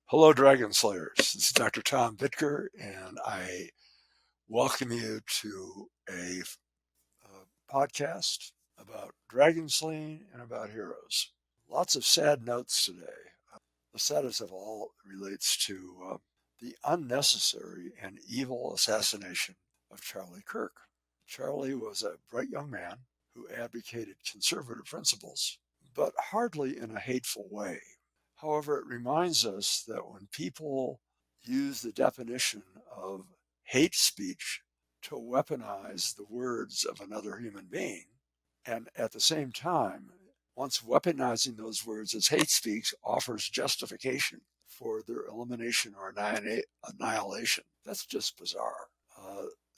Hello, Dragon Slayers. This is Dr. Tom Bittker, and I welcome you to a podcast about dragon slaying and about heroes. Lots of sad notes today. The saddest of all relates to the unnecessary and evil assassination of Charlie Kirk. Charlie was a bright young man who advocated conservative principles, but hardly in a hateful way. However, it reminds us that when people use the definition of hate speech to weaponize the words of another human being, and at the same time, once weaponizing those words as hate speech offers justification for their elimination or annihilation, that's just bizarre.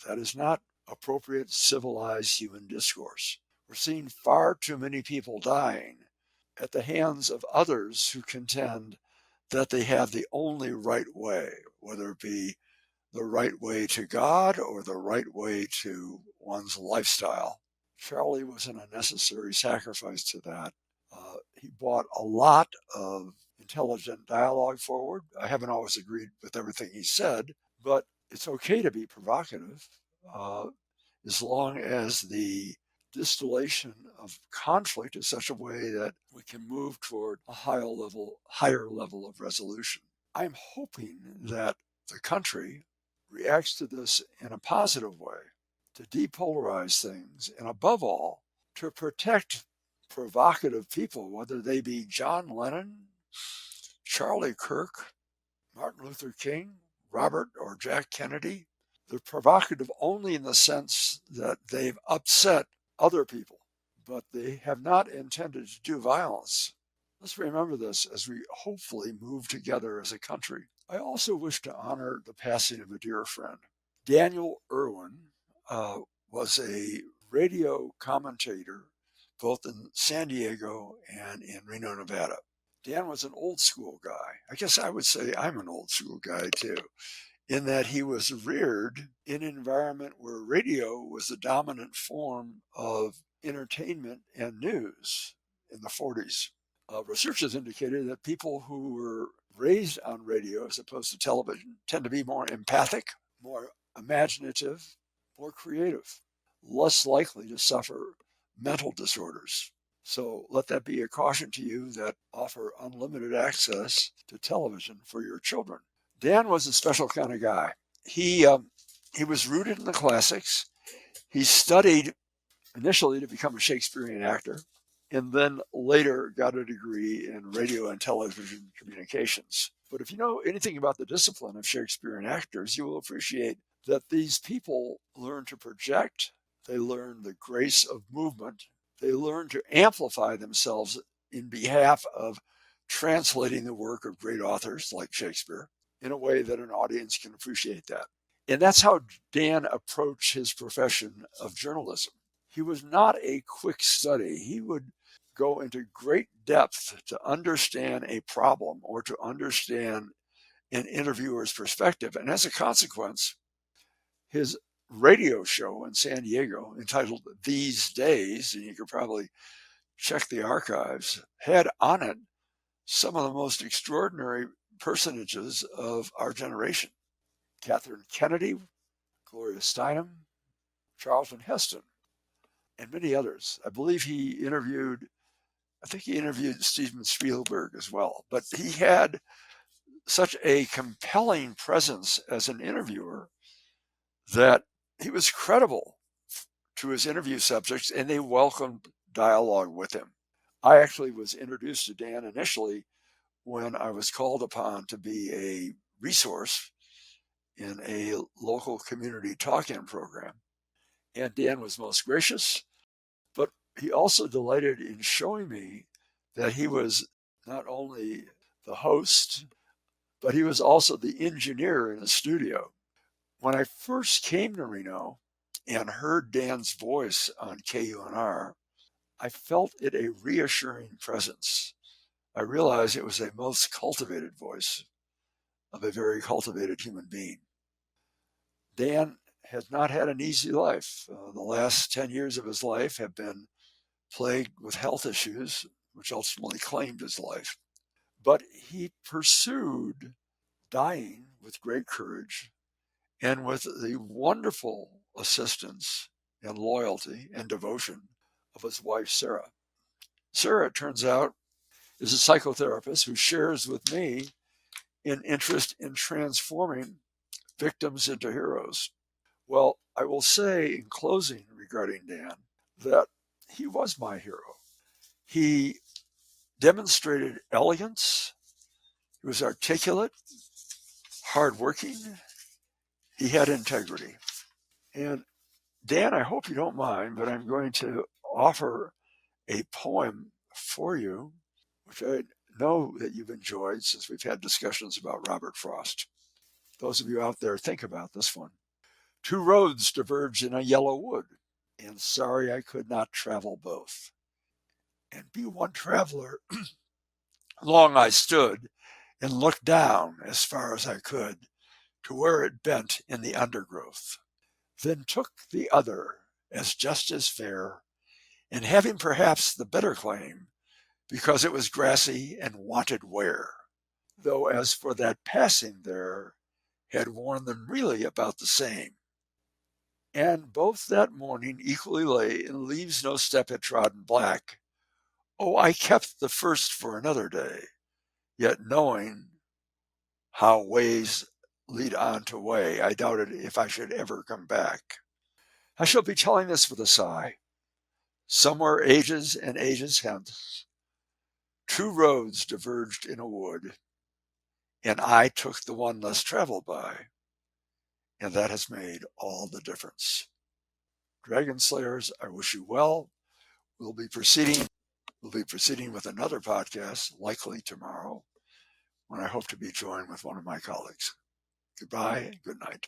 That is not appropriate civilized human discourse. We're seeing far too many people dying at the hands of others who contend that they have the only right way, whether it be the right way to God or the right way to one's lifestyle. Charlie was an unnecessary sacrifice to that. He brought a lot of intelligent dialogue forward. I haven't always agreed with everything he said, but it's okay to be provocative uh, as long as the distillation of conflict is such a way that we can move toward a higher level of resolution. I'm hoping that the country reacts to this in a positive way, to depolarize things, and above all, to protect provocative people, whether they be John Lennon, Charlie Kirk, Martin Luther King, Robert or Jack Kennedy. They're provocative only in the sense that they've upset other people, but they have not intended to do violence. Let's remember this as we hopefully move together as a country. I also wish to honor the passing of a dear friend. Daniel Erwin was a radio commentator both in San Diego and in Reno, Nevada. Dan was an old school guy. I guess I would say I'm an old school guy too, in that he was reared in an environment where radio was the dominant form of entertainment and news in the 40s. Research has indicated that people who were raised on radio as opposed to television tend to be more empathic, more imaginative, more creative, less likely to suffer mental disorders. So let that be a caution to you that offer unlimited access to television for your children. Dan was a special kind of guy. He was rooted in the classics. He studied initially to become a Shakespearean actor, and then later got a degree in radio and television communications. But if you know anything about the discipline of Shakespearean actors, you will appreciate that these people learn to project, they learn the grace of movement, they learn to amplify themselves in behalf of translating the work of great authors like Shakespeare in a way that an audience can appreciate that. And that's how Dan approached his profession of journalism. He was not a quick study. He would go into great depth to understand a problem or to understand an interviewer's perspective. And as a consequence, his radio show in San Diego entitled These Days, and you could probably check the archives, had on it some of the most extraordinary personages of our generation. Catherine Kennedy, Gloria Steinem, Charlton Heston, and many others. I think he interviewed Steven Spielberg as well. But he had such a compelling presence as an interviewer that he was credible to his interview subjects, and they welcomed dialogue with him. I actually was introduced to Dan initially when I was called upon to be a resource in a local community talk-in program. And Dan was most gracious, but he also delighted in showing me that he was not only the host, but he was also the engineer in the studio. When I first came to Reno and heard Dan's voice on KUNR, I felt it a reassuring presence. I realized it was a most cultivated voice of a very cultivated human being. Dan has not had an easy life. The last 10 years of his life have been plagued with health issues, which ultimately claimed his life. But he pursued dying with great courage and with the wonderful assistance and loyalty and devotion of his wife, Sarah. Sarah, it turns out, is a psychotherapist who shares with me an interest in transforming victims into heroes. Well, I will say in closing regarding Dan that he was my hero. He demonstrated elegance, he was articulate, hardworking, he had integrity. And Dan, I hope you don't mind, but I'm going to offer a poem for you, which I know that you've enjoyed since we've had discussions about Robert Frost. Those of you out there, think about this one. Two roads diverged in a yellow wood, and sorry I could not travel both. And be one traveler, long I stood and looked down as far as I could to where it bent in the undergrowth. Then took the other as just as fair, and having perhaps the better claim, because it was grassy and wanted wear. Though as for that passing there, had worn them really about the same. And both that morning equally lay in leaves no step had trodden black. Oh, I kept the first for another day, yet knowing how ways lead on to way, I doubted if I should ever come back. I shall be telling this with a sigh. Somewhere ages and ages hence, two roads diverged in a wood, and I took the one less traveled by, and that has made all the difference. Dragon Slayers, I wish you well. We'll be proceeding with another podcast, likely tomorrow, when I hope to be joined with one of my colleagues. Goodbye, good night.